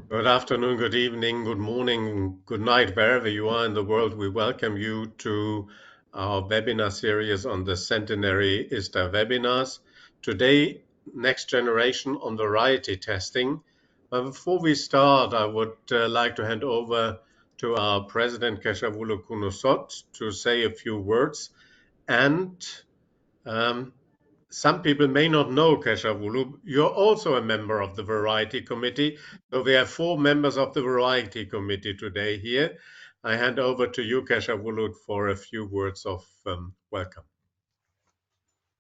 Good afternoon, good evening, good morning, good night, wherever you are in the world. We welcome you to our webinar series on the Centenary ISTA webinars. Today, next generation on variety testing. But before we start, I would like to hand over to our President, Keshavulo Kunosot, to say a few words. And some people may not know, Keshavulu, you're also a member of the Variety Committee. So we have 4 members of the Variety Committee today here. I hand over to you, Keshavulu, for a few words of welcome.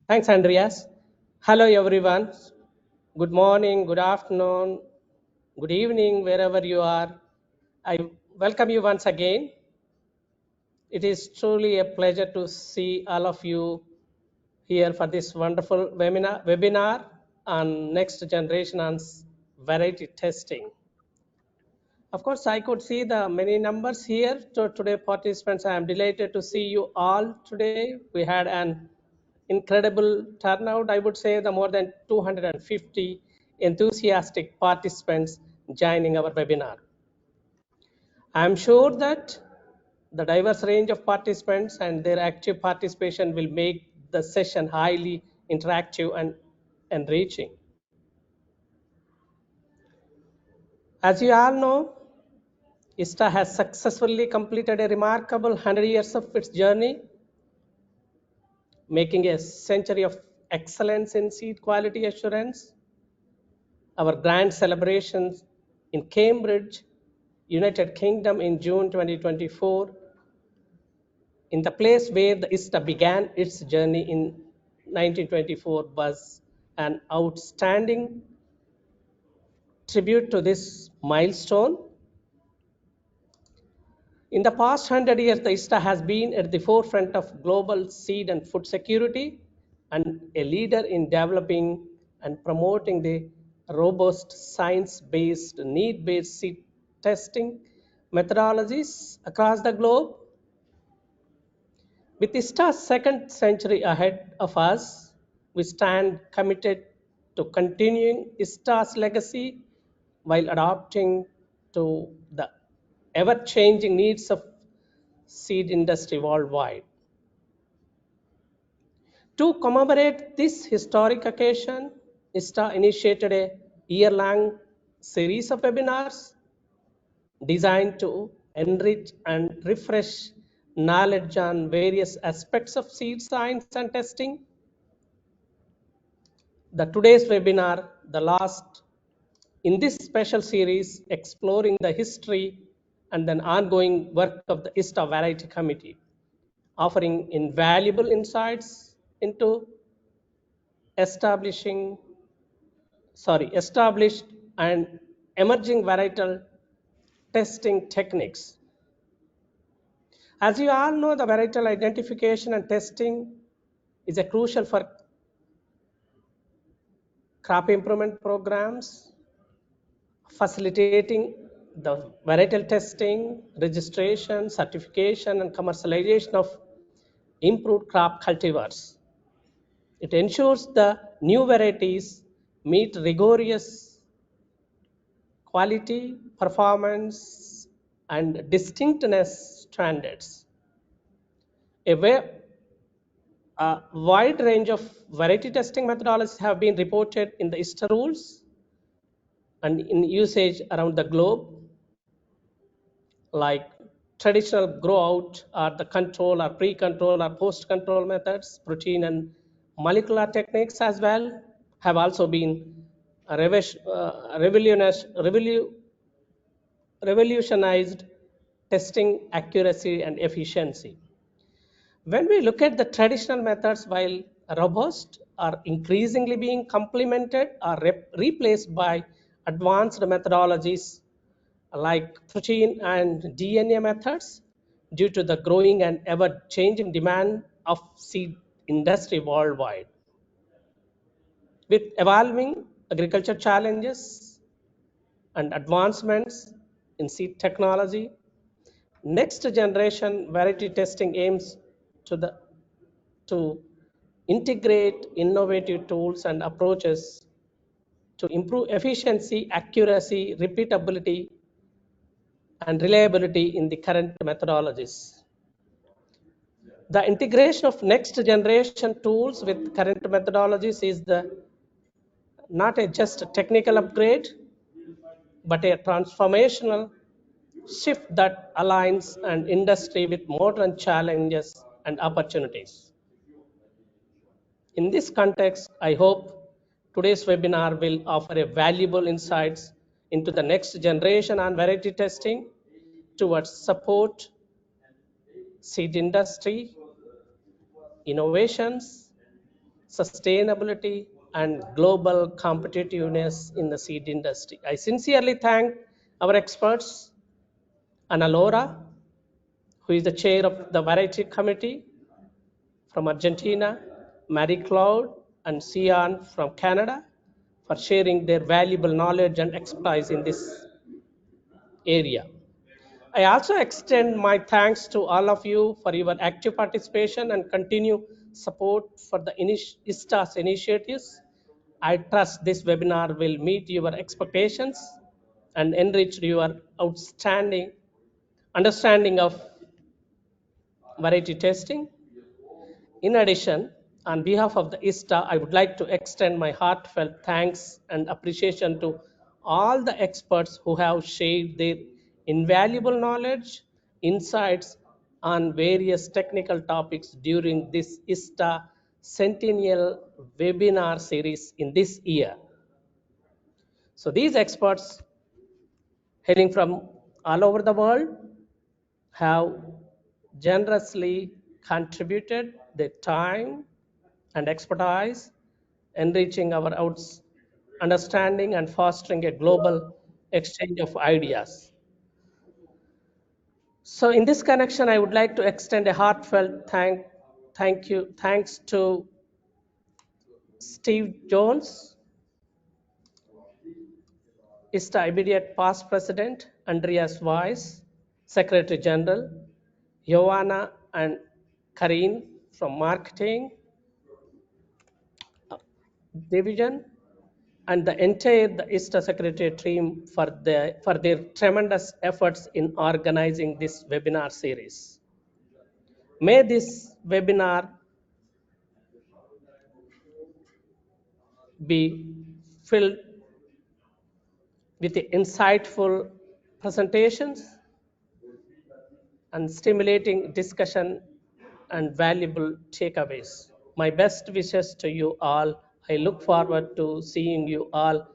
Thanks, Andreas. Hello, everyone. Good morning, good afternoon, good evening, wherever you are. I welcome you once again. It is truly a pleasure to see all of you here for this wonderful webinar on next generation on variety testing. Of course, I could see the many numbers here. So today, participants, I am delighted to see you all today. We had an incredible turnout. I would say the more than 250 enthusiastic participants joining our webinar. I am sure that the diverse range of participants and their active participation will make the session highly interactive and enriching. As you all know, ISTA has successfully completed a remarkable 100 years of its journey, making a century of excellence in seed quality assurance. Our grand celebrations in Cambridge, United Kingdom in June 2024, in the place where the ISTA began its journey in 1924, was an outstanding tribute to this milestone. In the past 100 years, the ISTA has been at the forefront of global seed and food security and a leader in developing and promoting the robust science-based, need-based seed testing methodologies across the globe. With ISTA's second century ahead of us, we stand committed to continuing ISTA's legacy while adapting to the ever-changing needs of seed industry worldwide. To commemorate this historic occasion, ISTA initiated a year-long series of webinars designed to enrich and refresh knowledge on various aspects of seed science and testing. The today's webinar, the last in this special series, exploring the history and then ongoing work of the ISTA Variety Committee, offering invaluable insights into established and emerging varietal testing techniques. As you all know, the varietal identification and testing is a crucial for crop improvement programs, facilitating the varietal testing, registration, certification, and commercialization of improved crop cultivars. It ensures the new varieties meet rigorous quality, performance, and distinctness standards. A wide range of variety testing methodologies have been reported in the ISTA rules and in usage around the globe, like traditional grow out or the control or pre-control or post-control methods, protein and molecular techniques as well have also been revolutionized testing accuracy and efficiency. When we look at the traditional methods, while robust, are increasingly being complemented or replaced by advanced methodologies like protein and DNA methods due to the growing and ever-changing demand of seed industry worldwide. With evolving agriculture challenges and advancements in seed technology, next generation variety testing aims to integrate innovative tools and approaches to improve efficiency, accuracy, repeatability, and reliability in the current methodologies. The integration of next generation tools with current methodologies is not just a technical upgrade, but a transformational shift that aligns an industry with modern challenges and opportunities. In this context, I hope today's webinar will offer a valuable insights into the next generation on variety testing towards support seed industry, innovations, sustainability, and global competitiveness in the seed industry. I sincerely thank our experts, Ana Laura, who is the chair of the Variety Committee from Argentina, Mary Claude, and Sian from Canada, for sharing their valuable knowledge and expertise in this area. I also extend my thanks to all of you for your active participation and continued support for the ISTA's initiatives. I trust this webinar will meet your expectations and enrich your outstanding understanding of variety testing. In addition, on behalf of the ISTA, I would like to extend my heartfelt thanks and appreciation to all the experts who have shared their invaluable knowledge, insights on various technical topics during this ISTA Centennial webinar series in this year. So these experts hailing from all over the world have generously contributed their time and expertise, enriching our understanding and fostering a global exchange of ideas. So in this connection, I would like to extend a heartfelt thanks to Steve Jones, ISTA immediate past president, Andreas Weiss, Secretary General, Joanna and Karine from marketing division, and the entire ISTA Secretariat team for their tremendous efforts in organizing this webinar series. May this webinar be filled with insightful presentations and stimulating discussion and valuable takeaways. My best wishes to you all. I look forward to seeing you all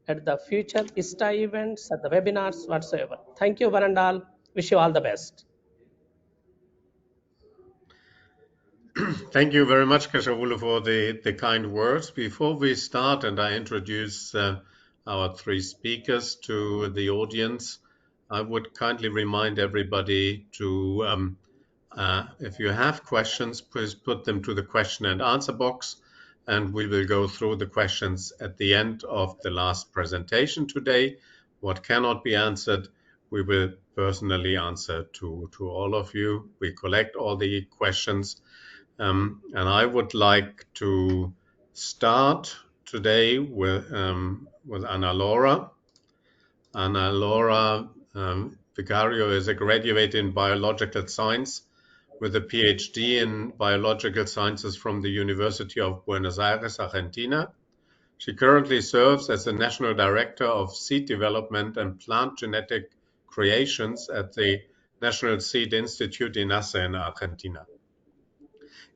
at the future ISTA events, at the webinars, whatsoever. Thank you, one and all. Wish you all the best. Thank you very much, Keshavulu, for the kind words. Before we start and I introduce our three speakers to the audience, I would kindly remind everybody to, if you have questions, please put them to the question and answer box, and we will go through the questions at the end of the last presentation today. What cannot be answered, we will personally answer to all of you. We collect all the questions. And I would like to start today with Ana Laura. Ana Laura Vicario is a graduate in biological science with a PhD in biological sciences from the University of Buenos Aires, Argentina. She currently serves as the National Director of Seed Development and Plant Genetic Creations at the National Seed Institute in ISTA in Argentina.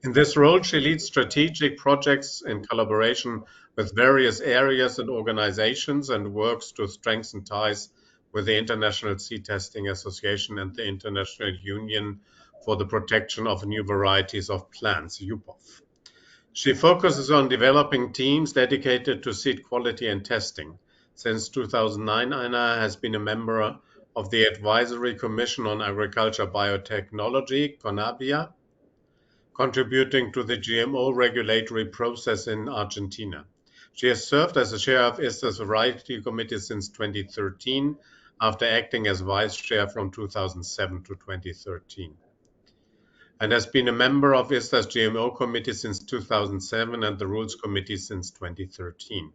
In this role, she leads strategic projects in collaboration with various areas and organizations and works to strengthen ties with the International Seed Testing Association and the International Union for the Protection of New Varieties of Plants, UPOV. She focuses on developing teams dedicated to seed quality and testing. Since 2009, Anna has been a member of the Advisory Commission on Agriculture Biotechnology, CONABIA, contributing to the GMO regulatory process in Argentina. She has served as the chair of ISTA's Variety Committee since 2013, after acting as vice chair from 2007 to 2013, and has been a member of ISTA's GMO Committee since 2007 and the Rules Committee since 2013.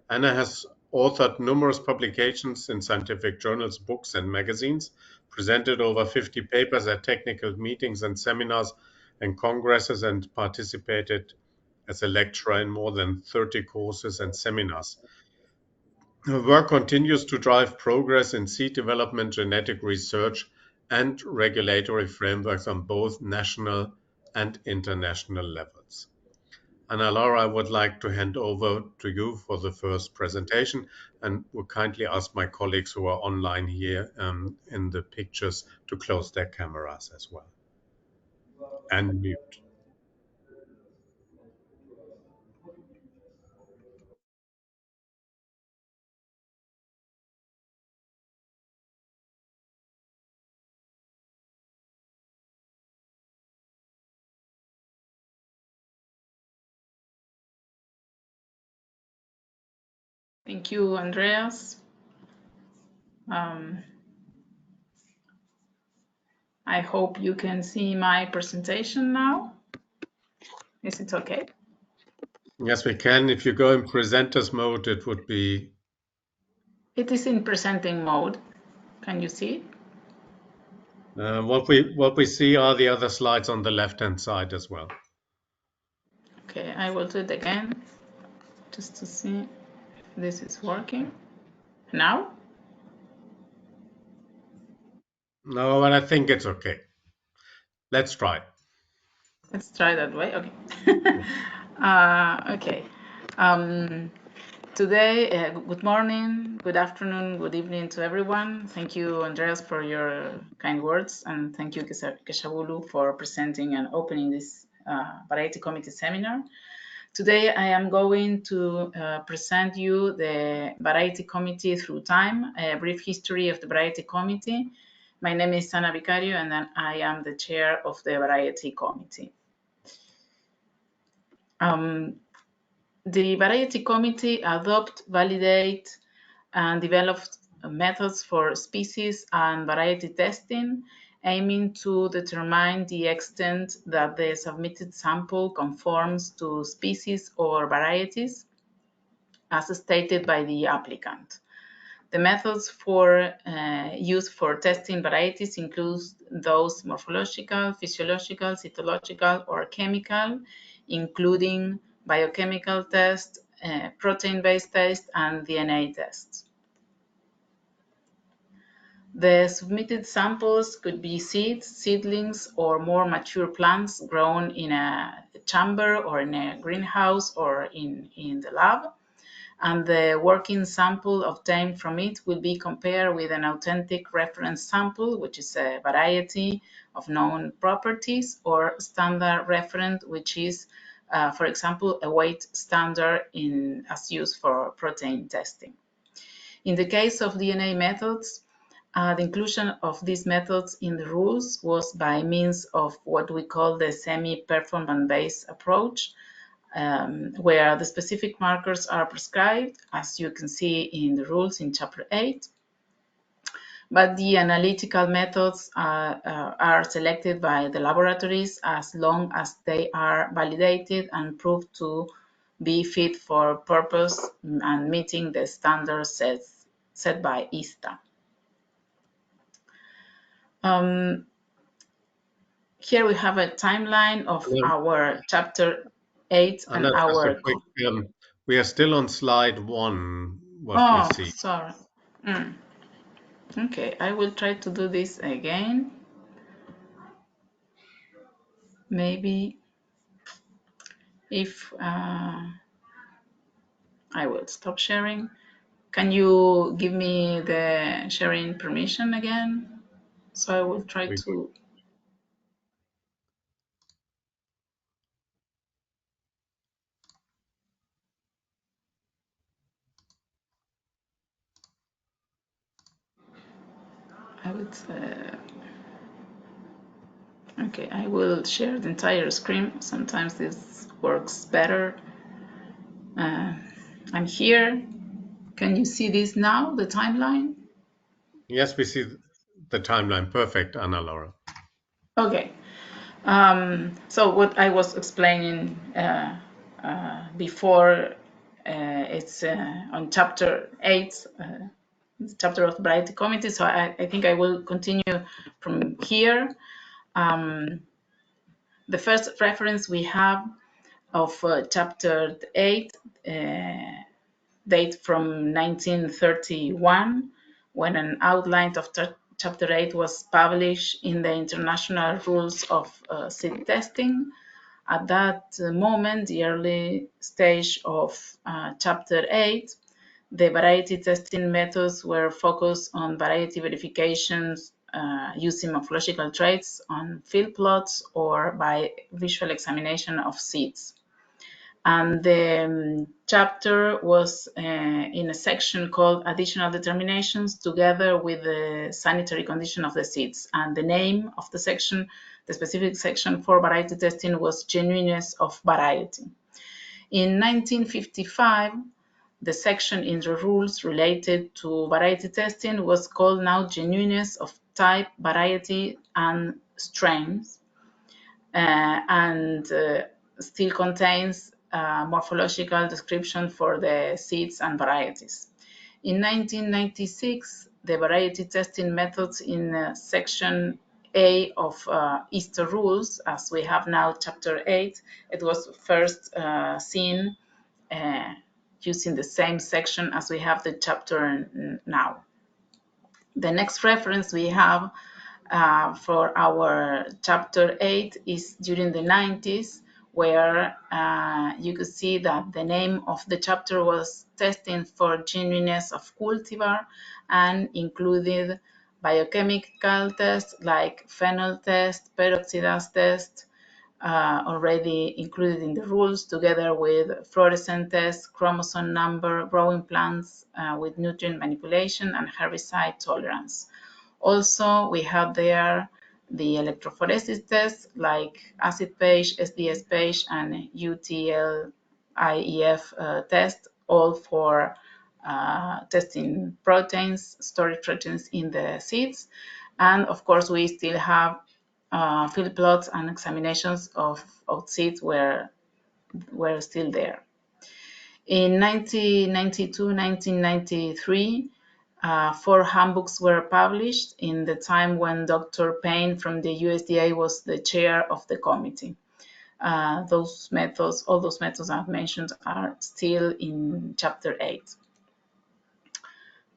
Anna has authored numerous publications in scientific journals, books, and magazines, presented over 50 papers at technical meetings and seminars and congresses, and participated as a lecturer in more than 30 courses and seminars. Her work continues to drive progress in seed development, genetic research, and regulatory frameworks on both national and international levels. Anna Laura, I would like to hand over to you for the first presentation and would kindly ask my colleagues who are online here in the pictures to close their cameras as well and mute. Thank you, Andreas. I hope you can see my presentation now. Is it okay? Yes, we can. If you go in presenters mode, it would be. It is in presenting mode. Can you see it? What we see are the other slides on the left-hand side as well. Okay, I will do it again just to see if this is working. Now? No, but I think it's okay. Let's try. Let's try that way. Okay. Okay. Today, good morning, good afternoon, good evening to everyone. Thank you, Andreas, for your kind words, and thank you, Keshavulu, for presenting and opening this Variety Committee seminar. Today, I am going to present you the Variety Committee through time, a brief history of the Variety Committee. My name is Sana Vicario, and then I am the chair of the Variety Committee. The Variety Committee adopt, validate, and developed methods for species and variety testing, aiming to determine the extent that the submitted sample conforms to species or varieties, as stated by the applicant. The methods for used for testing varieties include those morphological, physiological, cytological, or chemical, including biochemical tests, protein-based tests, and DNA tests. The submitted samples could be seeds, seedlings, or more mature plants grown in a chamber or in a greenhouse or in the lab. And the working sample obtained from it will be compared with an authentic reference sample, which is a variety of known properties, or standard reference, which is, for example, a weight standard as used for protein testing. In the case of DNA methods, the inclusion of these methods in the rules was by means of what we call the semi-performance-based approach, where the specific markers are prescribed, as you can see in the rules in Chapter 8. But the analytical methods are selected by the laboratories as long as they are validated and proved to be fit for purpose and meeting the standards set by ISTA. Here we have a timeline of our Chapter 8 and Anna, just a our... quick, we are still on slide 1, what we see. Sorry. Okay, I will try to do this again. Maybe if I will stop sharing. Can you give me the sharing permission again? So I will try to... I would okay, I will share the entire screen. Sometimes this works better. I'm here. Can you see this now, the timeline? Yes, we see the timeline. Perfect, Anna Laura. Okay. So what I was explaining before it's on chapter 8, the chapter of the Variety Committee. So I think I will continue from here. The first reference we have of chapter 8 date from 1931, when an outline of chapter 8 was published in the International Rules of Seed Testing. At that moment, the early stage of chapter 8, the variety testing methods were focused on variety verifications using morphological traits on field plots or by visual examination of seeds. And the chapter was in a section called Additional Determinations, together with the sanitary condition of the seeds. And the name of the section, the specific section for variety testing, was Genuineness of Variety. In 1955, the section in the rules related to variety testing was called now Genuineness of Type, Variety, and Strains, and still contains a morphological description for the seeds and varieties. In 1996, the variety testing methods in section A of ISTA rules, as we have now chapter 8, it was first seen using the same section as we have the chapter now. The next reference we have for our chapter 8 is during the 90s, where you could see that the name of the chapter was Testing for Genuineness of Cultivar, and included biochemical tests like phenol test, peroxidase test, already included in the rules, together with fluorescent tests, chromosome number, growing plants with nutrient manipulation, and herbicide tolerance. Also, we have there the electrophoresis tests like acid page, SDS page, and UTLIEF test, all for testing proteins, storage proteins in the seeds. And of course, we still have field plots and examinations of seeds were still there. In 1992-1993, 4 handbooks were published in the time when Dr. Payne from the USDA was the chair of the committee. All those methods I've mentioned are still in chapter 8.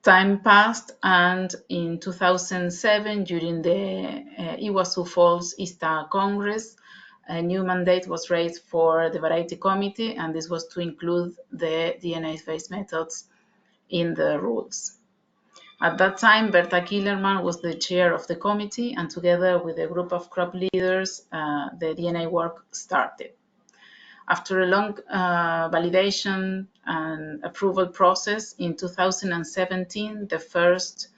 Time passed, and in 2007, during the Iguazu Falls ISTA Congress, a new mandate was raised for the Variety Committee, and this was to include the DNA-based methods in the rules. At that time, Berta Killerman was the chair of the committee, and together with a group of crop leaders, the DNA work started. After a long validation and approval process, in 2017, the first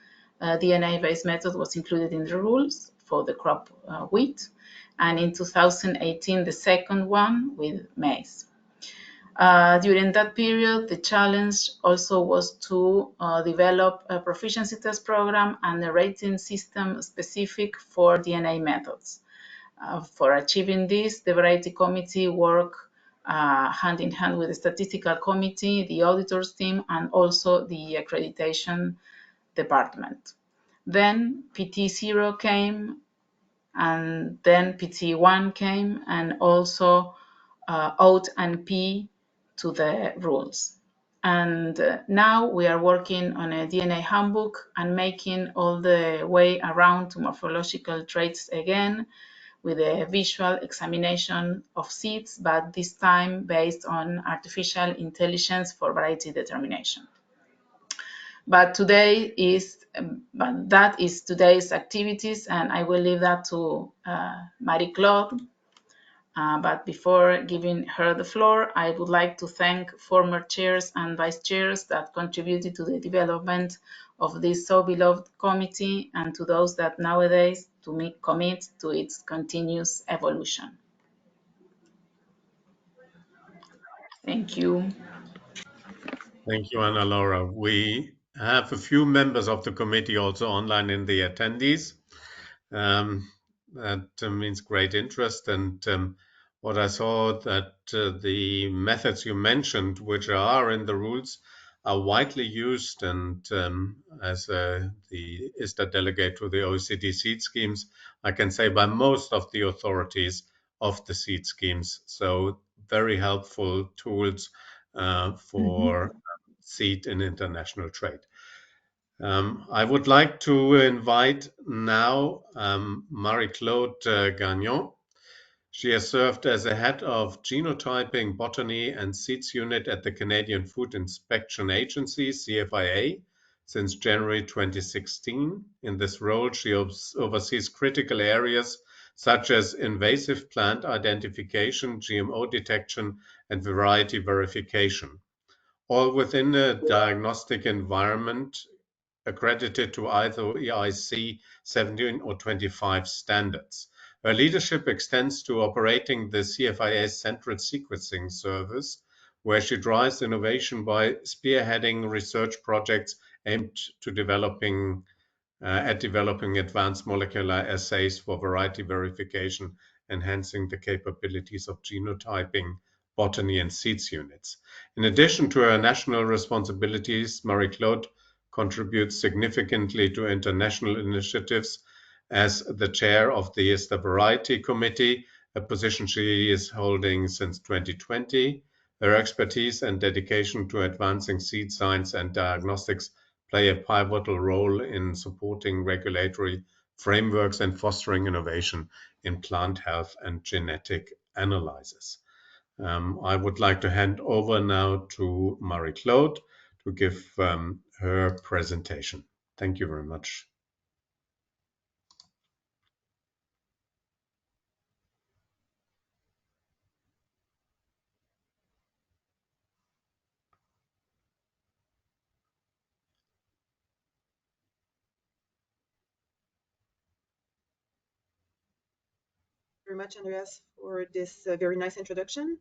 DNA-based method was included in the rules for the crop wheat, and in 2018, the second one with maize. During that period, the challenge also was to develop a proficiency test program and a rating system specific for DNA methods. For achieving this, the Variety Committee worked hand in hand with the Statistical Committee, the auditors team, and also the accreditation department. Then PT0 came, and then PT1 came, and also OAT and P to the rules. And now we are working on a DNA handbook and making all the way around to morphological traits again, with a visual examination of seeds, but this time based on artificial intelligence for variety determination. But that is today's activities, and I will leave that to Marie-Claude. But before giving her the floor, I would like to thank former chairs and vice chairs that contributed to the development of this so beloved committee, and to those that nowadays commit to its continuous evolution. Thank you. Thank you, Ana Laura. We have a few members of the committee also online in the attendees. That means great interest, and what I saw that the methods you mentioned, which are in the rules, are widely used, and as the ISTA delegate to the OECD seed schemes, I can say by most of the authorities of the seed schemes. So very helpful tools for seed in international trade. I would like to invite now Marie-Claude Gagnon. She has served as a head of genotyping, botany, and seeds unit at the Canadian Food Inspection Agency, CFIA, since January 2016. In this role, she oversees critical areas such as invasive plant identification, GMO detection, and variety verification, all within a diagnostic environment accredited to either EIC 17 or 25 standards. Her leadership extends to operating the CFIA's Central Sequencing Service, where she drives innovation by spearheading research projects aimed to developing advanced molecular assays for variety verification, enhancing the capabilities of genotyping, botany, and seeds units. In addition to her national responsibilities, Marie-Claude contributes significantly to international initiatives as the chair of the ISTA Variety Committee, a position she is holding since 2020. Her expertise and dedication to advancing seed science and diagnostics play a pivotal role in supporting regulatory frameworks and fostering innovation in plant health and genetic analysis. I would like to hand over now to Marie-Claude to give her presentation. Thank you very much. Very much, Andreas, for this very nice introduction.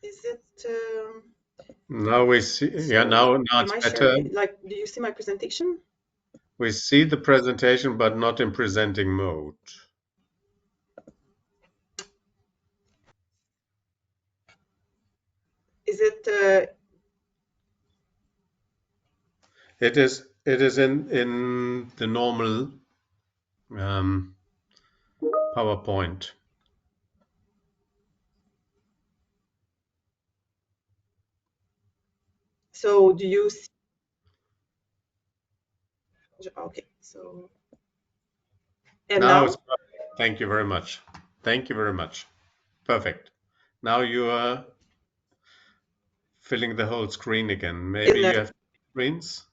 Is it? Now we see. Yeah, now it's better. Sharing, like, do you see my presentation? We see the presentation, but not in presenting mode. Is it? It is. It is in the normal PowerPoint. So do you see? Okay, so. And now? It's perfect. Thank you very much. Thank you very much. Perfect. Now you are filling the whole screen again. Maybe you have screens.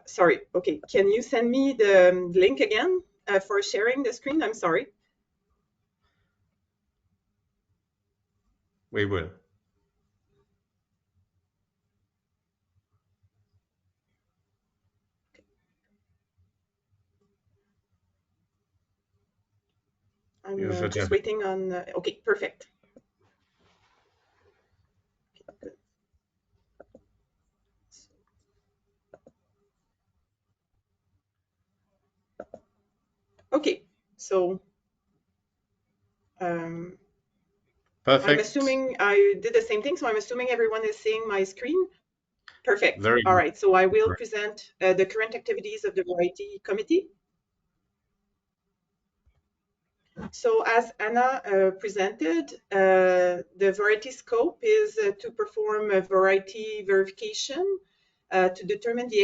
Sorry. Okay. Can you send me the link again for sharing the screen? I'm sorry. We will. I'm just waiting on. Okay, perfect. Okay, good. Okay, so perfect. I'm assuming I did the same thing, so I'm assuming everyone is seeing my screen. Perfect. Very All good. right, so I will present the current activities of the Variety Committee. So as Anna presented, the variety scope is to perform a variety verification to determine the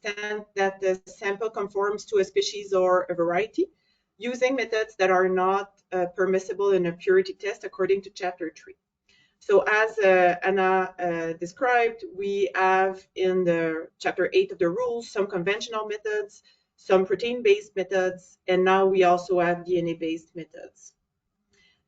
extent that the sample conforms to a species or a variety, using methods that are not permissible in a purity test according to Chapter 3. So as Anna described, we have in the Chapter 8 of the rules some conventional methods, some protein-based methods, and now we also have DNA-based methods.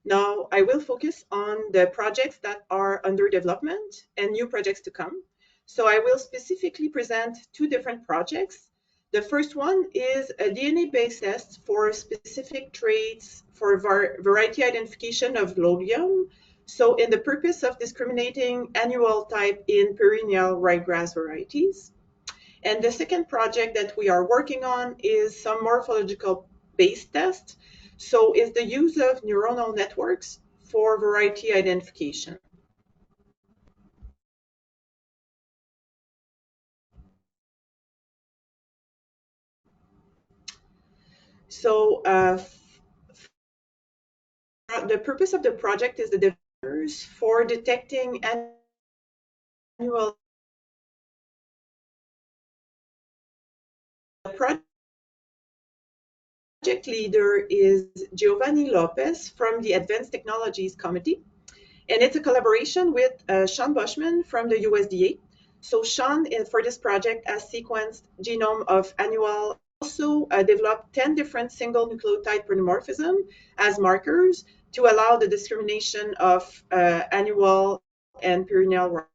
Now, I will focus on the projects that are under development and new projects to come. So I will specifically present two different projects. The first one is a DNA-based test for specific traits for variety identification of Lolium. So in the purpose of discriminating annual type in perennial ryegrass varieties. And the second project that we are working on is some morphological base test. So it's the use of neuronal networks for variety identification. So the purpose of the project is the developers for detecting annual. The project leader is Giovanni Lopez from the Advanced Technologies Committee. And it's a collaboration with Sean Bushman from the USDA. So Sean, for this project, has sequenced genome of annual, also developed 10 different single nucleotide polymorphism as markers to allow the discrimination of annual and perennial.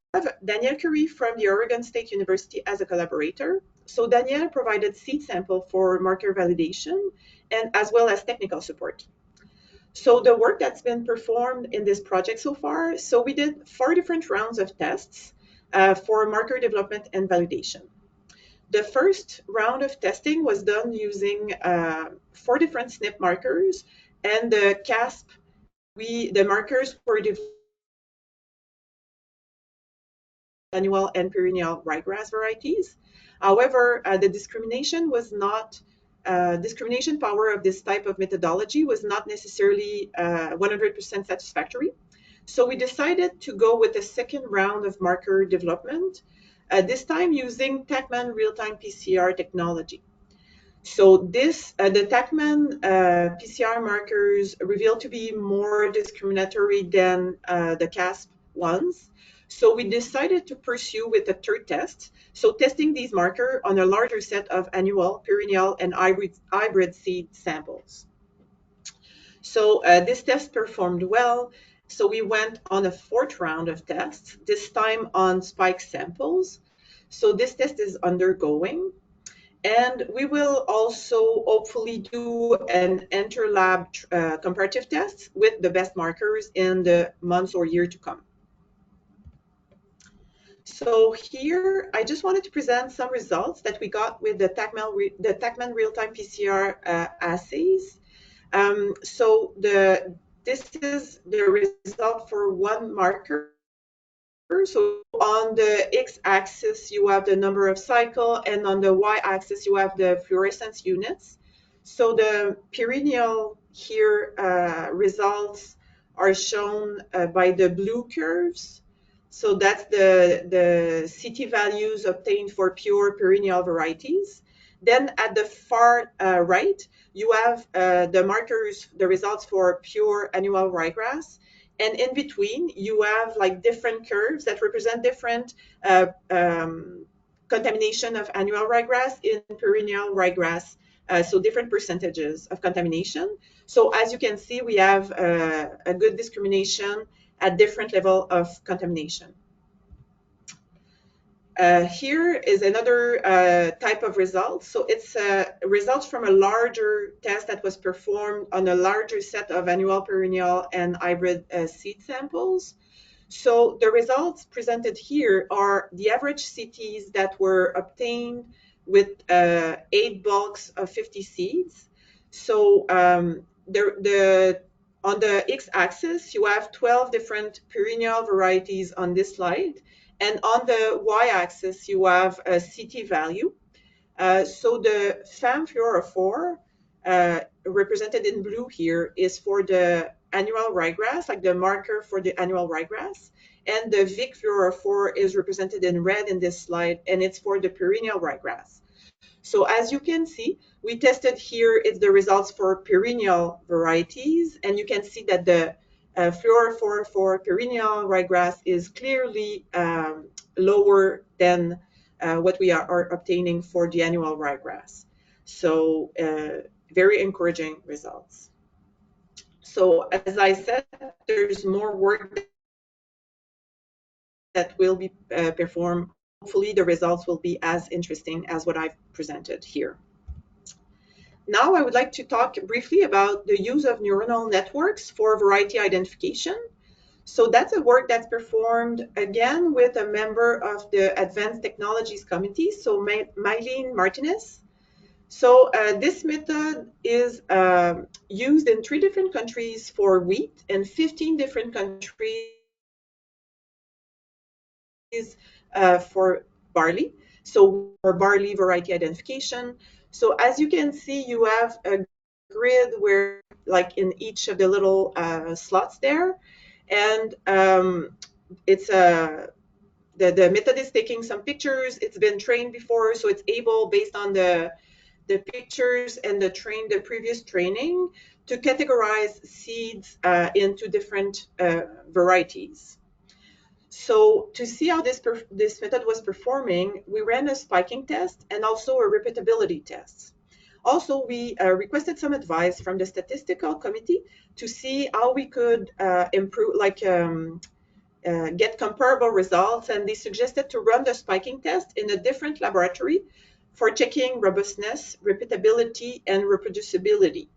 Danielle Curry from the Oregon State University as a collaborator. So Danielle provided seed sample for marker validation and as well as technical support. So the work that's been performed in this project so far, so we did 4 different rounds of tests for marker development and validation. The first round of testing was done using 4 different SNP markers, and the CASP, the markers were developed annual and perennial ryegrass varieties. However, the discrimination was not discrimination power of this type of methodology was not necessarily 100% satisfactory. So we decided to go with a second round of marker development, this time using TaqMan real-time PCR technology. So the TaqMan PCR markers revealed to be more discriminatory than the CASP ones. So we decided to pursue with a third test. So testing these markers on a larger set of annual, perennial, and hybrid seed samples. So this test performed well. So we went on a 4th round of tests, this time on spike samples. So this test is undergoing. And we will also hopefully do an inter-lab comparative test with the best markers in the months or year to come. So here, I just wanted to present some results that we got with the TaqMan real-time PCR assays. So this is the result for one marker. So on the x-axis, you have the number of cycle, and on the y-axis, you have the fluorescence units. So the perennial here results are shown by the blue curves. So that's the CT values obtained for pure perennial varieties. Then at the far right, you have the markers, the results for pure annual ryegrass. And in between, you have like different curves that represent different contamination of annual ryegrass in perennial ryegrass. So different percentages of contamination. So as you can see, we have a good discrimination at different level of contamination. Here is another type of results. So it's results from a larger test that was performed on a larger set of annual, perennial, and hybrid seed samples. So the results presented here are the average CTs that were obtained with 8 bulks of 50 seeds. So on the x-axis, you have 12 different perennial varieties on this slide. And on the y-axis, you have a CT value. So the FAM fluorophore, represented in blue here, is for the annual ryegrass, like the marker for the annual ryegrass. And the Vic fluorophore is represented in red in this slide, and it's for the perennial ryegrass. So as you can see, we tested here, it's the results for perennial varieties, and you can see that the fluorophore for perennial ryegrass is clearly lower than what we are obtaining for the annual ryegrass. So very encouraging results. So as I said, there's more work that will be performed. Hopefully the results will be as interesting as what I've presented here. Now I would like to talk briefly about the use of neuronal networks for variety identification. So that's a work that's performed again with a member of the Advanced Technologies Committee, so Mylene Martinez. So this method is used in 3 different countries for wheat and 15 different countries for barley. So for barley variety identification. So as you can see, you have a grid where like in each of the little slots there. And it's the method is taking some pictures. It's been trained before, so it's able, based on the pictures and the previous training, to categorize seeds into different varieties. So to see how this method was performing, we ran a spiking test and also a repeatability test. Also, we requested some advice from the statistical committee to see how we could improve, get comparable results, and they suggested to run the spiking test in a different laboratory for checking robustness, repeatability, and reproducibility.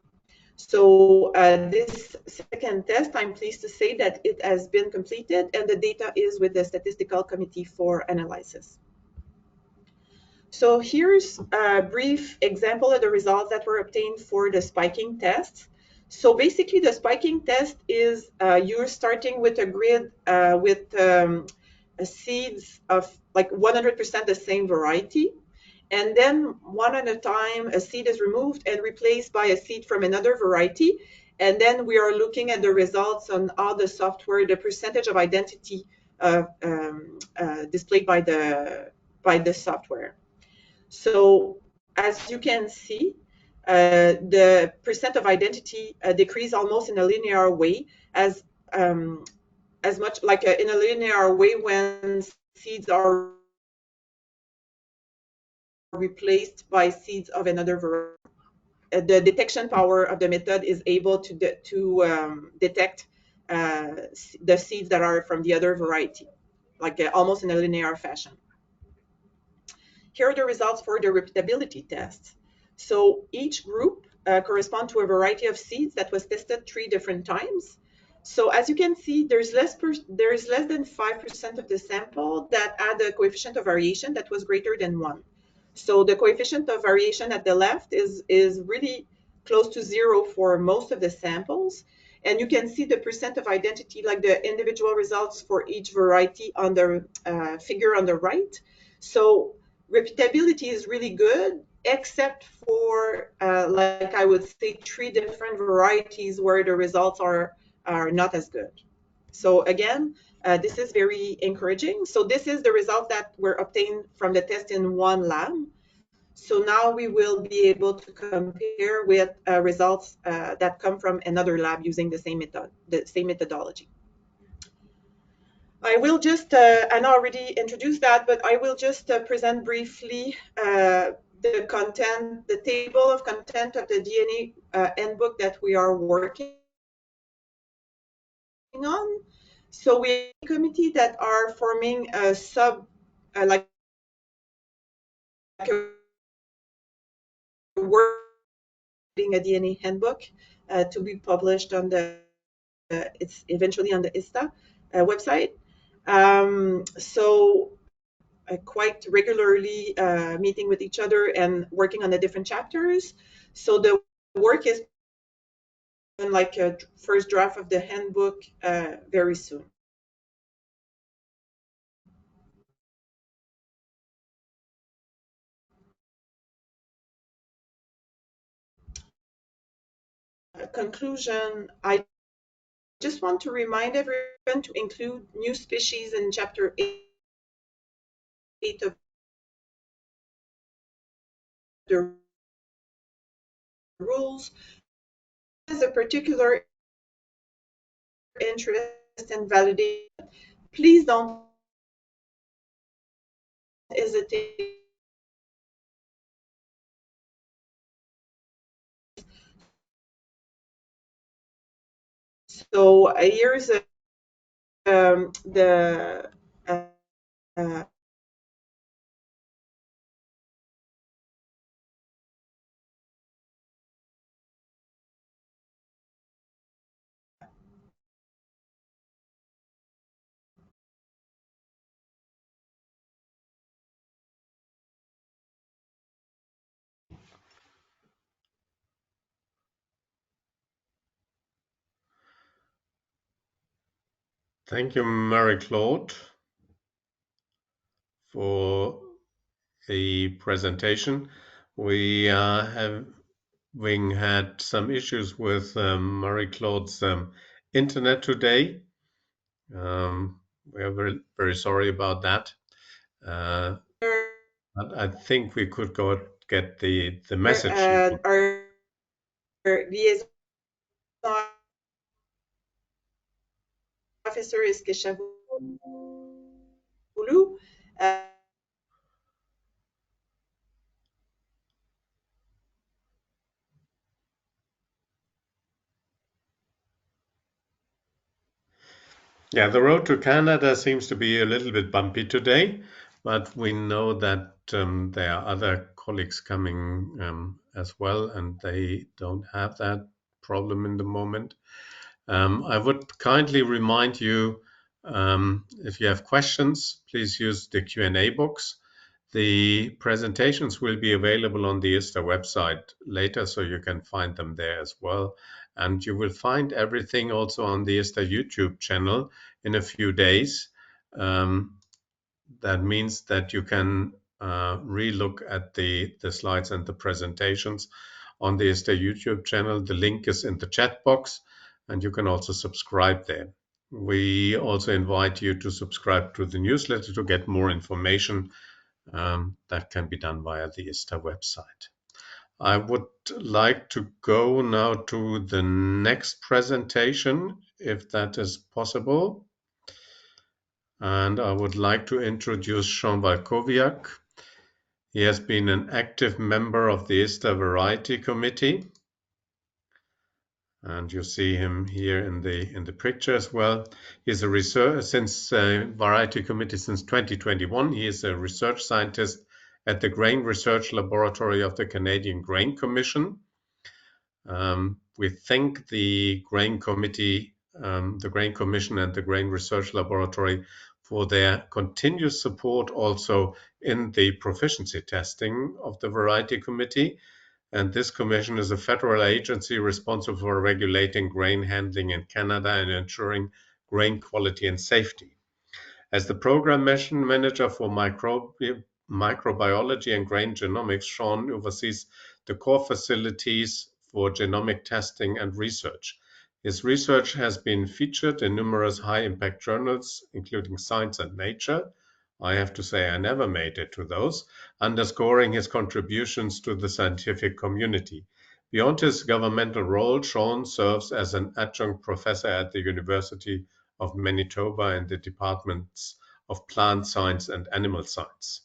So this second test, I'm pleased to say that it has been completed and the data is with the statistical committee for analysis. So here's a brief example of the results that were obtained for the spiking test. So basically the spiking test is you're starting with a grid with seeds of like 100% the same variety. And then one at a time, a seed is removed and replaced by a seed from another variety. And then we are looking at the results on how the software, the percentage of identity displayed by the software. So as you can see, the percent of identity decrease almost in a linear way, as much like in a linear way when seeds are replaced by seeds of another variety. The detection power of the method is able to detect the seeds that are from the other variety, like almost in a linear fashion. Here are the results for the repeatability test. So each group correspond to a variety of seeds that was tested 3 different times. So as you can see, there's less than 5% of the sample that had a coefficient of variation that was greater than 1. So the coefficient of variation at the left is really close to 0 for most of the samples. And you can see the percent of identity, like the individual results for each variety on the figure on the right. So repeatability is really good, except for, like I would say, 3 different varieties where the results are not as good. So again, this is very encouraging. So this is the result that were obtained from the test in one lab. So now we will be able to compare with results that come from another lab using the same methodology. I will just, and I already introduced that, but I will just present briefly the content, the table of content of the DNA handbook that we are working on. So we have a committee that are forming a like a working a DNA handbook to be published on it's eventually on the ISTA website. So quite regularly meeting with each other and working on the different chapters. So the work is like a first draft of the handbook very soon. Conclusion, I just want to remind everyone to include new species in chapter 8 of the rules. Has a particular interest in validation, please don't hesitate. So here's the uh, Thank you, Marie-Claude, for the presentation. We had some issues with Marie-Claude's internet today. We are very, very sorry about that. But I think we could get the message. our liaison officer is Keshavulu. Uh, Yeah, the road to Canada seems to be a little bit bumpy today, but we know that there are other colleagues coming as well, and they don't have that problem in the moment. I would kindly remind you, if you have questions, please use the Q&A box. The presentations will be available on the ISTA website later, so you can find them there as well. And you will find everything also on the ISTA YouTube channel in a few days. That means that you can re-look at the slides and the presentations on the ISTA YouTube channel. The link is in the chat box, and you can also subscribe there. We also invite you to subscribe to the newsletter to get more information. That can be done via the ISTA website. I would like to go now to the next presentation, if that is possible. And I would like to introduce Sean Valkowiak. He has been an active member of the ISTA Variety Committee. And you see him here in the picture as well. He's a research Variety Committee since 2021. He is a research scientist at the Grain Research Laboratory of the Canadian Grain Commission. We thank the Grain Committee, the Grain Commission, and the Grain Research Laboratory for their continuous support also in the proficiency testing of the Variety Committee. And this commission is a federal agency responsible for regulating grain handling in Canada and ensuring grain quality and safety. As the program mission manager for microbiology and grain genomics, Sean oversees the core facilities for genomic testing and research. His research has been featured in numerous high-impact journals, including Science and Nature. I have to say I never made it to those, underscoring his contributions to the scientific community. Beyond his governmental role, Sean serves as an adjunct professor at the University of Manitoba in the departments of plant science and animal science,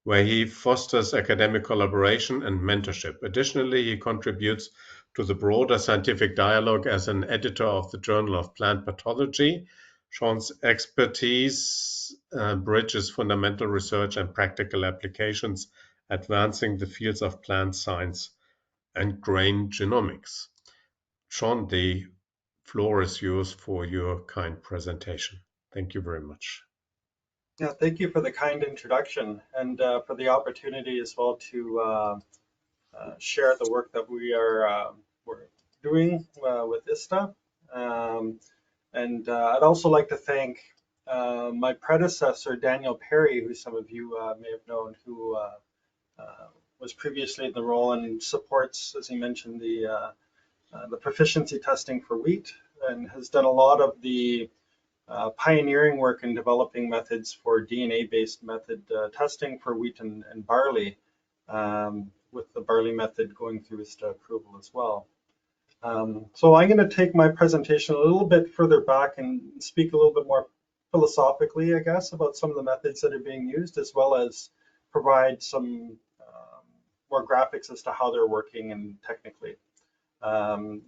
where he fosters academic collaboration and mentorship. Additionally, he contributes to the broader scientific dialogue as an editor of the Journal of Plant Pathology. Sean's expertise bridges fundamental research and practical applications, advancing the fields of plant science and grain genomics. Sean, the floor is yours for your kind presentation. Thank you very much. Yeah, thank you for the kind introduction and for the opportunity as well to share the work that we're doing with ISTA. And I'd also like to thank my predecessor, Daniel Perry, who some of you may have known, who was previously in the role and supports, as he mentioned, the proficiency testing for wheat, and has done a lot of the pioneering work in developing methods for DNA-based method testing for wheat and barley. with the barley method going through ISTA approval as well. So I'm going to take my presentation a little bit further back and speak a little bit more philosophically, I guess, about some of the methods that are being used, as well as provide some more graphics as to how they're working and technically.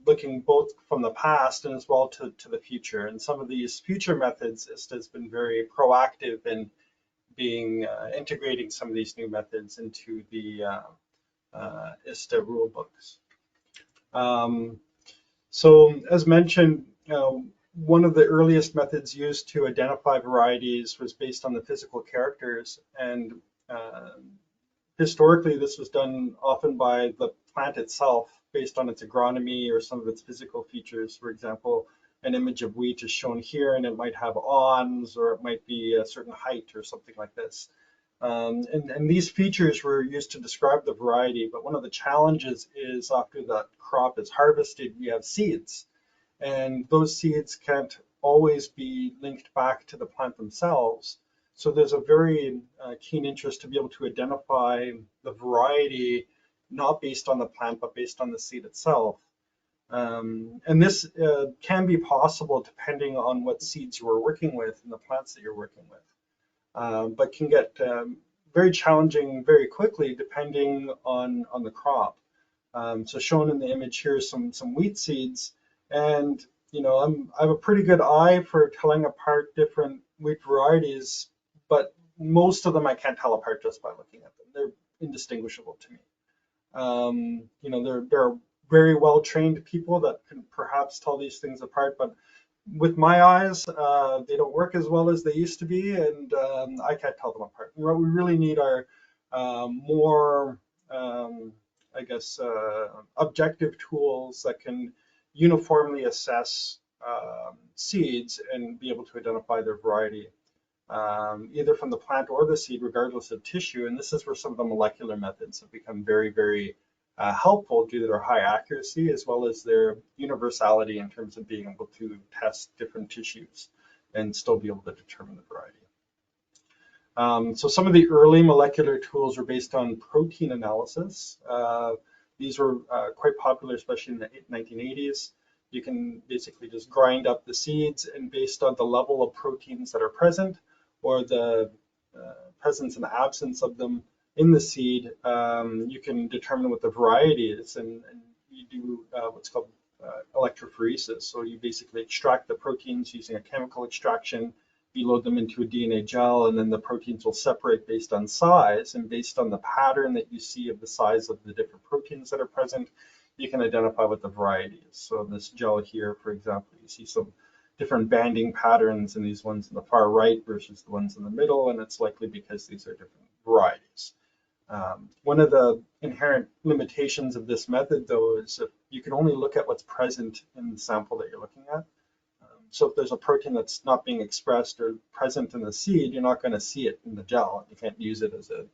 Looking both from the past and as well to the future. And some of these future methods, ISTA has been very proactive in being integrating some of these new methods into the ISTA rule books. So as mentioned, one of the earliest methods used to identify varieties was based on the physical characters, and historically this was done often by the plant itself based on its agronomy or some of its physical features. For example, an image of wheat is shown here and it might have awns, or it might be a certain height or something like this. And these features were used to describe the variety, but one of the challenges is after that crop is harvested, we have seeds, and those seeds can't always be linked back to the plant themselves. So there's a very keen interest to be able to identify the variety not based on the plant, but based on the seed itself. And this can be possible depending on what seeds you are working with and the plants that you're working with, but can get very challenging very quickly depending on the crop. So shown in the image here is some wheat seeds, and I have a pretty good eye for telling apart different wheat varieties, but most of them I can't tell apart just by looking at them. They're indistinguishable to me. There are very well-trained people that can perhaps tell these things apart, but with my eyes, they don't work as well as they used to be, and I can't tell them apart. What we really need are more, I guess, objective tools that can uniformly assess seeds and be able to identify their variety, either from the plant or the seed, regardless of tissue. And this is where some of the molecular methods have become very, very helpful due to their high accuracy, as well as their universality in terms of being able to test different tissues and still be able to determine the variety. So some of the early molecular tools were based on protein analysis. These were quite popular, especially in the 1980s. You can basically just grind up the seeds, and based on the level of proteins that are present or the presence and absence of them in the seed, you can determine what the variety is, and you do what's called electrophoresis. So you basically extract the proteins using a chemical extraction, you load them into a DNA gel, and then the proteins will separate based on size, and based on the pattern that you see of the size of the different proteins that are present, you can identify what the variety is. So this gel here, for example, you see some different banding patterns in these ones in the far right versus the ones in the middle, and it's likely because these are different varieties. One of the inherent limitations of this method, though, is that you can only look at what's present in the sample that you're looking at. So if there's a protein that's not being expressed or present in the seed, you're not going to see it in the gel. You can't use it as a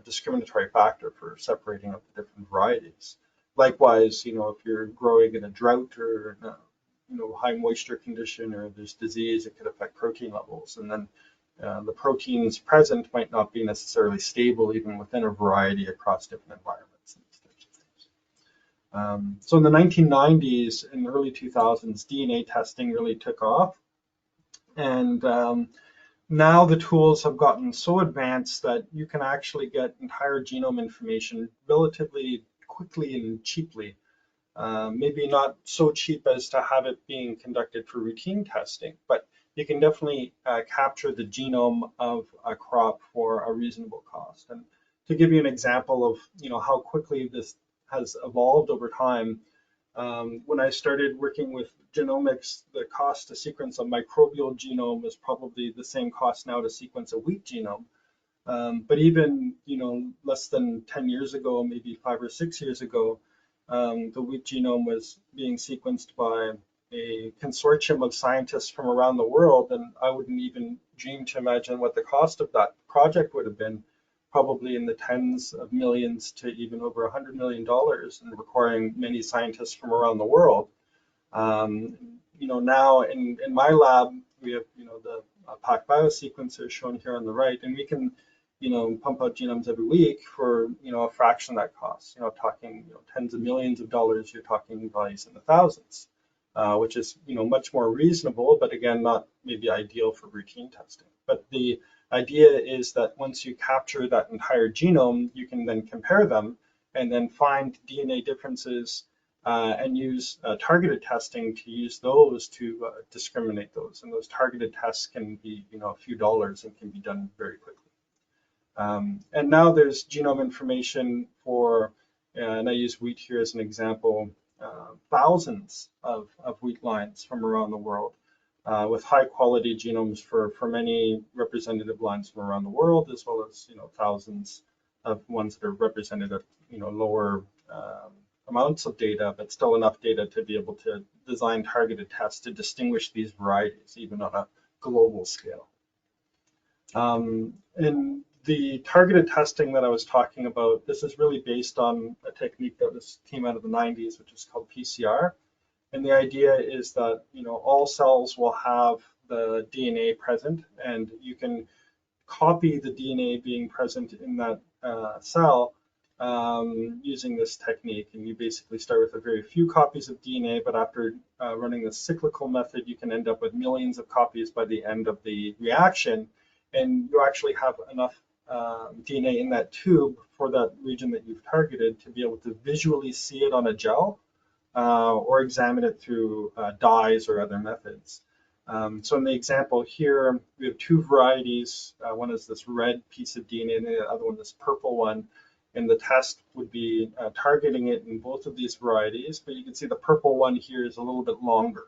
discriminatory factor for separating up the different varieties. Likewise, if you're growing in a drought or high moisture condition, or there's disease, it could affect protein levels, and then the proteins present might not be necessarily stable even within a variety across different environments and these types of things. So in the 1990s and early 2000s, DNA testing really took off, and now the tools have gotten so advanced that you can actually get entire genome information relatively quickly and cheaply. Maybe not so cheap as to have it being conducted for routine testing, but you can definitely capture the genome of a crop for a reasonable cost. And to give you an example of how quickly this has evolved over time, when I started working with genomics, the cost to sequence a microbial genome was probably the same cost now to sequence a wheat genome. But even less than 10 years ago, maybe 5 or 6 years ago, the wheat genome was being sequenced by a consortium of scientists from around the world, and I wouldn't even dream to imagine what the cost of that project would have been, probably in the tens of millions to even over $100 million, and requiring many scientists from around the world. Now in my lab, we have the PacBio sequencer shown here on the right, and we can pump out genomes every week for, a fraction of that cost. Talking, tens of millions of dollars, you're talking values in the thousands, which is, much more reasonable, but again, not maybe ideal for routine testing. But the idea is that once you capture that entire genome, you can then compare them and then find DNA differences and use targeted testing to use those to discriminate those. And those targeted tests can be, a few dollars and can be done very quickly. And now there's genome information for, and I use wheat here as an example, thousands of wheat lines from around the world with high quality genomes for many representative lines from around the world, as well as, thousands of ones that are represented at, lower amounts of data, but still enough data to be able to design targeted tests to distinguish these varieties, even on a global scale. And the targeted testing that I was talking about, this is really based on a technique that came out of the 90s, which is called PCR. And the idea is that, all cells will have the DNA present, and you can copy the DNA being present in that cell using this technique. And you basically start with a very few copies of DNA, but after running the cyclical method, you can end up with millions of copies by the end of the reaction. And you actually have enough DNA in that tube for that region that you've targeted to be able to visually see it on a gel or examine it through dyes or other methods. So in the example here, we have two varieties. One is this red piece of DNA and the other one this purple one. And the test would be targeting it in both of these varieties, but you can see the purple one here is a little bit longer.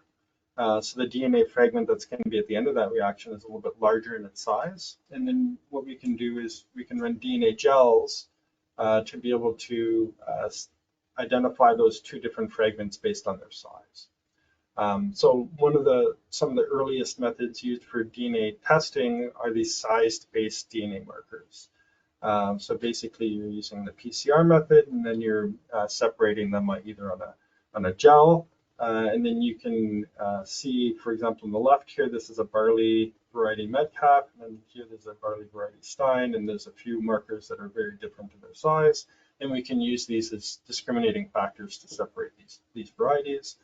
So the DNA fragment that's going to be at the end of that reaction is a little bit larger in its size. And then what we can do is we can run DNA gels to be able to identify those two different fragments based on their size. So some of the earliest methods used for DNA testing are these size-based DNA markers. So basically you're using the PCR method, and then you're separating them either on a gel, and then you can see, for example, on the left here, this is a barley variety Metcalf, and then here there's a barley variety Stein, and there's a few markers that are very different in their size, and we can use these as discriminating factors to separate these varieties.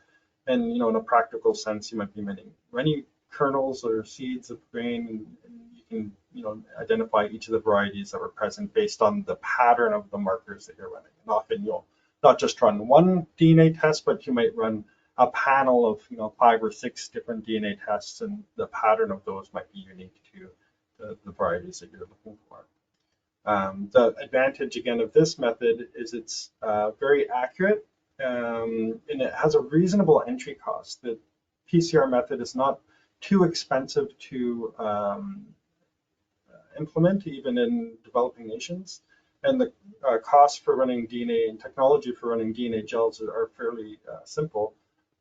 And in a practical sense, you might be many kernels or seeds of grain, and you can identify each of the varieties that were present based on the pattern of the markers that you're running. And often you'll not just run one DNA test, but you might run a panel of 5 or 6 different DNA tests, and the pattern of those might be unique to the varieties that you're looking for. The advantage again of this method is it's very accurate, and it has a reasonable entry cost. The PCR method is not too expensive to implement, even in developing nations. And the costs for running DNA and technology for running DNA gels are fairly simple.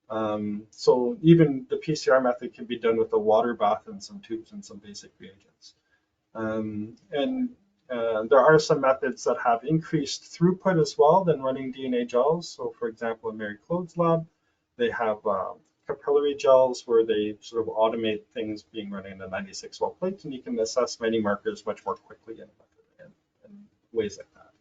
So even the PCR method can be done with a water bath and some tubes and some basic reagents. There are some methods that have increased throughput as well than running DNA gels. So for example, in Mary Claude's lab, they have capillary gels where they sort of automate things being running in a 96 well plate, and you can assess many markers much more quickly in ways like that.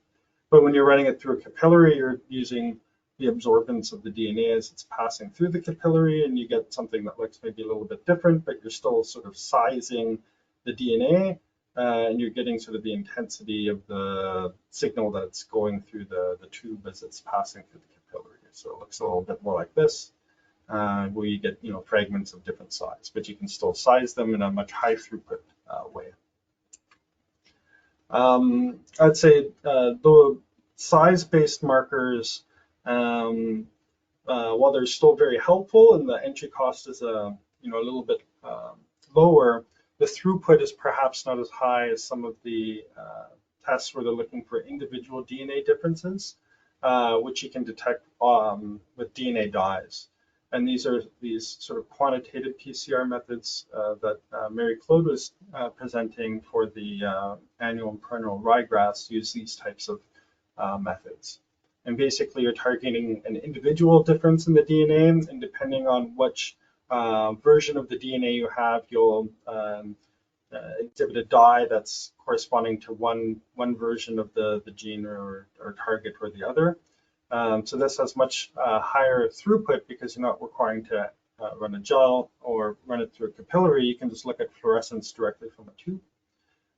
But when you're running it through a capillary, you're using the absorbance of the DNA as it's passing through the capillary, and you get something that looks maybe a little bit different, but you're still sort of sizing the DNA, and you're getting sort of the intensity of the signal that's going through the tube as it's passing through the capillary. So it looks a little bit more like this, where you get fragments of different size, but you can still size them in a much high throughput way. I'd say the size-based markers, while they're still very helpful and the entry cost is a little bit lower, the throughput is perhaps not as high as some of the tests where they're looking for individual DNA differences, which you can detect with DNA dyes. And these are these sort of quantitative PCR methods that Mary Claude was presenting for the annual and perennial ryegrass use these types of methods. And basically you're targeting an individual difference in the DNA, and depending on which version of the DNA you have, you'll exhibited dye that's corresponding to one version of the gene or target or the other. So this has much higher throughput because you're not requiring to run a gel or run it through a capillary. You can just look at fluorescence directly from a tube.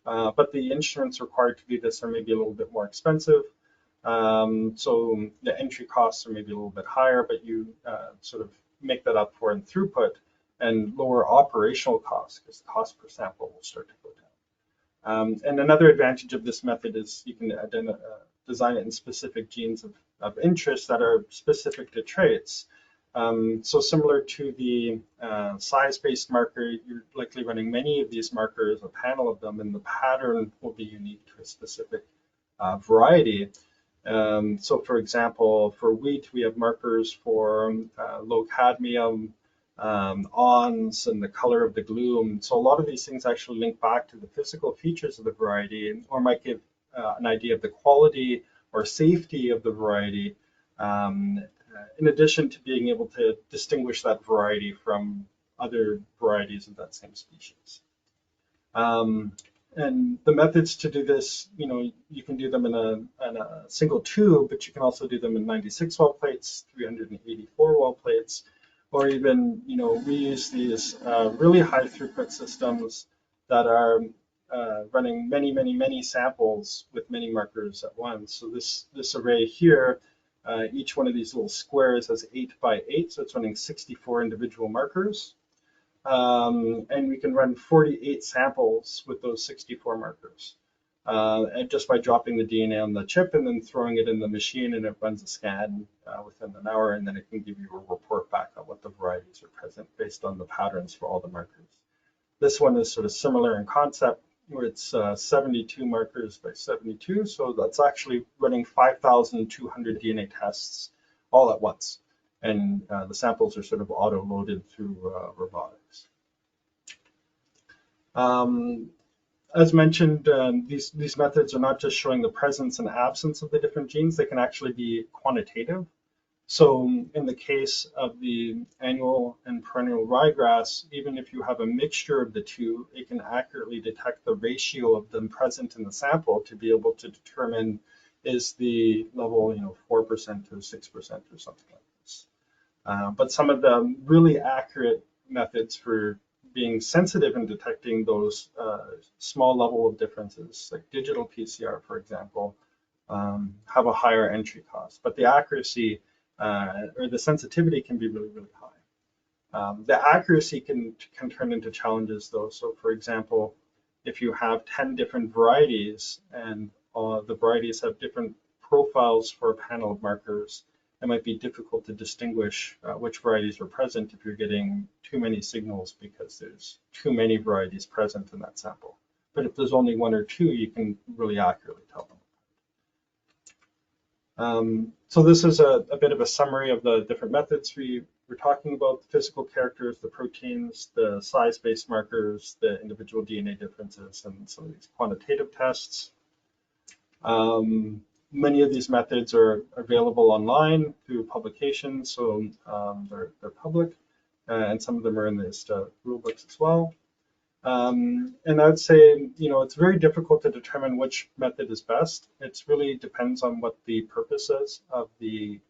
But the instruments required to do this are maybe a little bit more expensive. So the entry costs are maybe a little bit higher, but you sort of make that up for in throughput and lower operational costs because the cost per sample will start to go down. And another advantage of this method is you can design it in specific genes of interest that are specific to traits. So similar to the size-based marker, you're likely running many of these markers, a panel of them, and the pattern will be unique to a specific variety. So for example, for wheat, we have markers for low cadmium, awns, and the color of the gloom. So a lot of these things actually link back to the physical features of the variety, or might give an idea of the quality or safety of the variety, in addition to being able to distinguish that variety from other varieties of that same species. And the methods to do this, you can do them in a single tube, but you can also do them in 96 well plates, 384 well plates, or even, we use these really high throughput systems that are running many samples with many markers at once. So this array here, each one of these little squares has 8 by 8, so it's running 64 individual markers. And we can run 48 samples with those 64 markers. And just by dropping the DNA on the chip and then throwing it in the machine, and it runs a scan within an hour, and then it can give you a report back on what the varieties are present based on the patterns for all the markers. This one is sort of similar in concept, where it's 72 markers by 72, so that's actually running 5,200 DNA tests all at once. And the samples are sort of auto-loaded through robotics. As mentioned, these methods are not just showing the presence and absence of the different genes, they can actually be quantitative. So in the case of the annual and perennial ryegrass, even if you have a mixture of the two, it can accurately detect the ratio of them present in the sample to be able to determine is the level 4% or 6% or something like this. But some of the really accurate methods for being sensitive in detecting those small level of differences, like digital PCR, for example, have a higher entry cost. But the accuracy or the sensitivity can be really high. The accuracy can turn into challenges, though. So, for example, if you have 10 different varieties and the varieties have different profiles for a panel of markers, it might be difficult to distinguish which varieties are present if you're getting too many signals because there's too many varieties present in that sample. But if there's only one or two, you can really accurately tell them. So this is a bit of a summary of the different methods we were talking about: the physical characters, the proteins, the size-based markers, the individual DNA differences, and some of these quantitative tests. Many of these methods are available online through publications, so they're public, and some of them are in the ISTA rulebooks as well. And I would say, it's very difficult to determine which method is best. It really depends on what the purpose is of the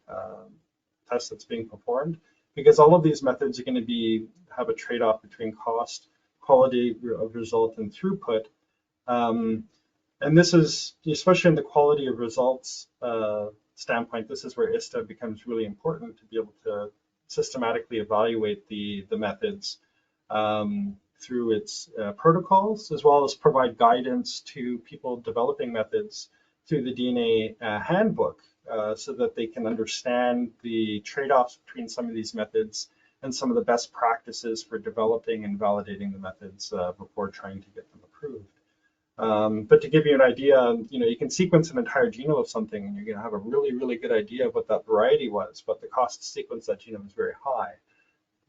test that's being performed, because all of these methods are going to have a trade-off between cost, quality of result, and throughput. And this is, especially in the quality of results standpoint, this is where ISTA becomes really important to be able to systematically evaluate the methods through its protocols, as well as provide guidance to people developing methods through the DNA handbook so that they can understand the trade-offs between some of these methods and some of the best practices for developing and validating the methods before trying to get them approved. But to give you an idea, you can sequence an entire genome of something and you're going to have a really good idea of what that variety was, but the cost to sequence that genome is very high.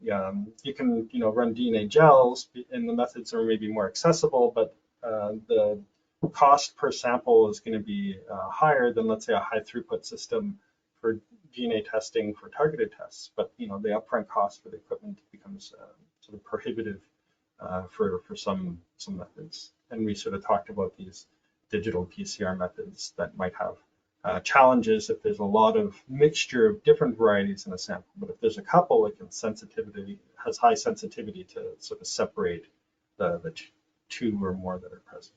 You can run DNA gels and the methods are maybe more accessible, but the cost per sample is going to be higher than, let's say, a high throughput system for DNA testing for targeted tests. But the upfront cost for the equipment becomes sort of prohibitive for some methods. And we sort of talked about these digital PCR methods that might have challenges if there's a lot of mixture of different varieties in a sample. But if there's a couple, it has high sensitivity to sort of separate the two or more that are present.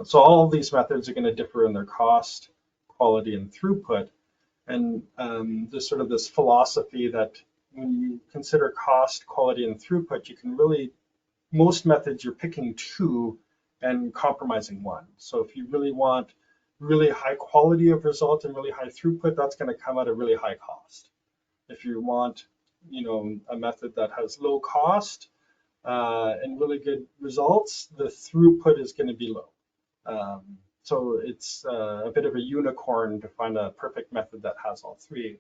So all of these methods are going to differ in their cost, quality, and throughput. And there's sort of this philosophy that when you consider cost, quality, and throughput, you can really, most methods you're picking two and compromising one. So if you really want really high quality of result and really high throughput, that's going to come at a really high cost. If you want, a method that has low cost and really good results, the throughput is going to be low. So it's a bit of a unicorn to find a perfect method that has all three.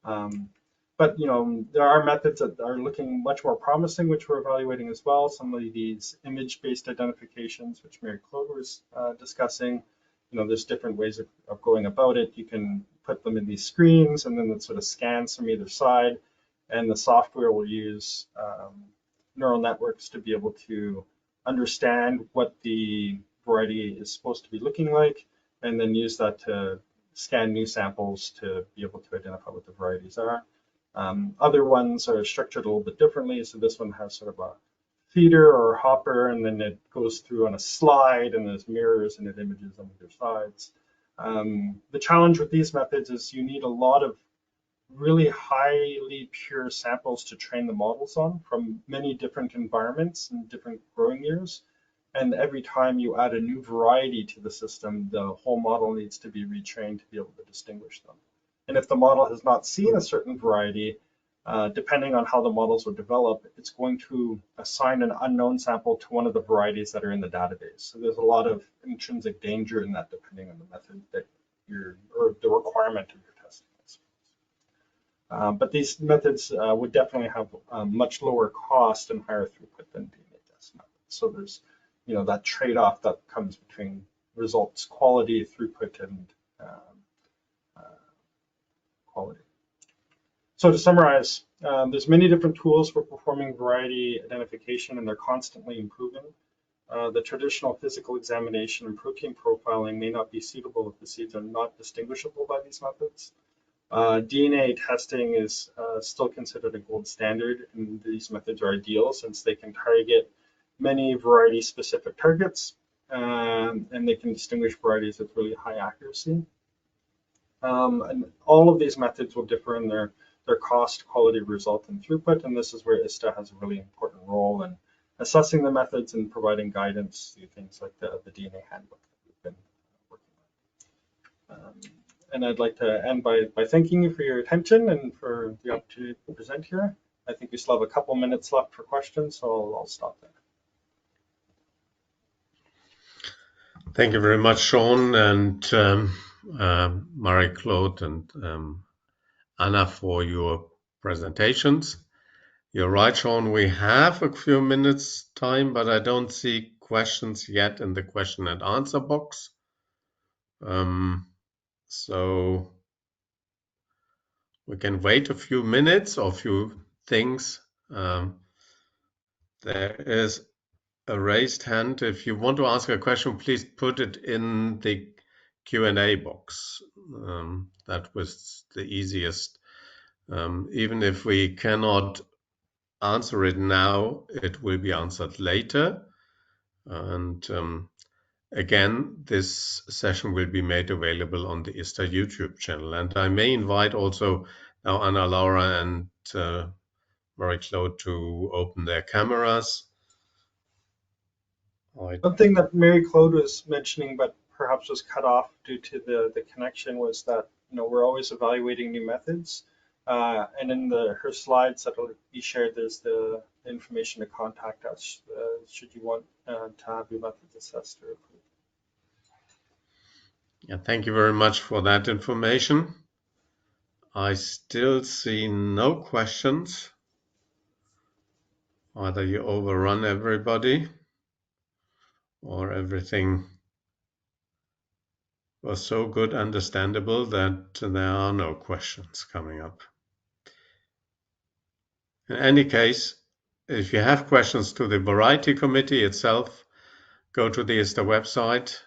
But there are methods that are looking much more promising, which we're evaluating as well. Some of these image-based identifications, which Mary-Claude was discussing. There's different ways of going about it. You can put them in these screens, and then it sort of scans from either side, and the software will use neural networks to be able to understand what the variety is supposed to be looking like, and then use that to scan new samples to be able to identify what the varieties are. Other ones are structured a little bit differently. So this one has sort of a feeder or hopper, and then it goes through on a slide, and there's mirrors and it images on either sides. The challenge with these methods is you need a lot of really highly pure samples to train the models on from many different environments and different growing years. And every time you add a new variety to the system, the whole model needs to be retrained to be able to distinguish them. And if the model has not seen a certain variety, depending on how the models were developed, it's going to assign an unknown sample to one of the varieties that are in the database. So there's a lot of intrinsic danger in that, depending on the method that or the requirement of your testing. But these methods would definitely have much lower cost and higher throughput than DNA test methods. So there's that trade-off that comes between results quality, throughput, and quality. So to summarize, there's many different tools for performing variety identification, and they're constantly improving. The traditional physical examination and protein profiling may not be suitable if the seeds are not distinguishable by these methods. DNA testing is still considered a gold standard, and these methods are ideal since they can target many variety-specific targets, and they can distinguish varieties with really high accuracy. And all of these methods will differ in their cost, quality, result, and throughput, and this is where ISTA has a really important role in assessing the methods and providing guidance through things like the DNA handbook that we've been working on. And I'd like to end by thanking you for your attention and for the opportunity to present here. I think we still have a couple minutes left for questions, so I'll stop there. Thank you very much, Sean and Marie-Claude and Anna for your presentations. You're right, Sean, we have a few minutes time, but I don't see questions yet in the question and answer box. So we can wait a few minutes or a few things. There is a raised hand. If you want to ask a question, please put it in the Q&A box. That was the easiest. Even if we cannot answer it now, it will be answered later. And again, this session will be made available on the ISTA YouTube channel. And I may invite also now Anna Laura and Marie-Claude to open their cameras. One thing that Mary-Claude was mentioning, but perhaps was cut off due to the connection, was that we're always evaluating new methods. And in her slides that will be shared, there's the information to contact us should you want to have your methods assessed or approved. Yeah, thank you very much for that information. I still see no questions. Either you overrun everybody or everything was so good understandable that there are no questions coming up. In any case, if you have questions to the Variety Committee itself, go to the ISTA website,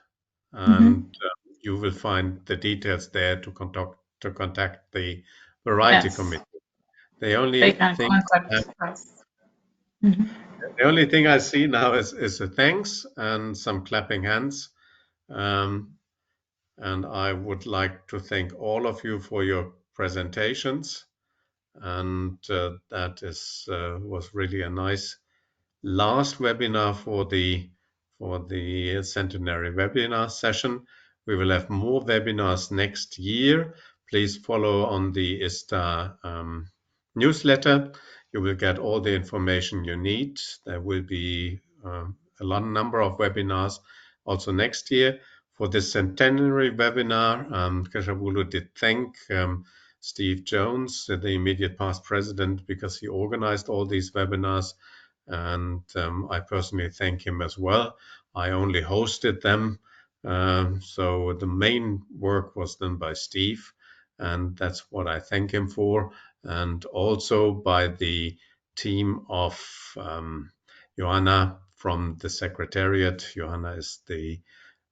and you will find the details there to contact the Variety Yes, Committee. The they only can thing contact us. Mhm. the only thing I see now is a thanks and some clapping hands. And I would like to thank all of you for your presentations. And that was really a nice last webinar for the Centenary webinar session. We will have more webinars next year. Please follow on the ISTA newsletter. You will get all the information you need. There will be a number of webinars also next year. For this centenary webinar, Keshavulu did thank Steve Jones, the immediate past president, because he organized all these webinars. And I personally thank him as well. I only hosted them. So the main work was done by Steve, and that's what I thank him for. And also by the team of Johanna from the Secretariat. Johanna is the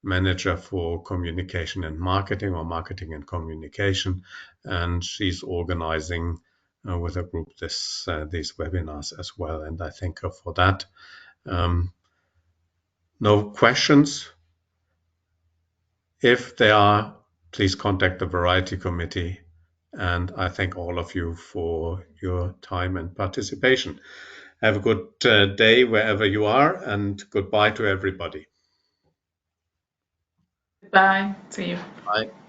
manager for communication and marketing, or marketing and communication, and she's organizing with a group these webinars as well, and I thank her for that. No questions? If there are, please contact the Variety Committee, and I thank all of you for your time and participation. Have a good day wherever you are, and goodbye to everybody. Goodbye. See you. Bye.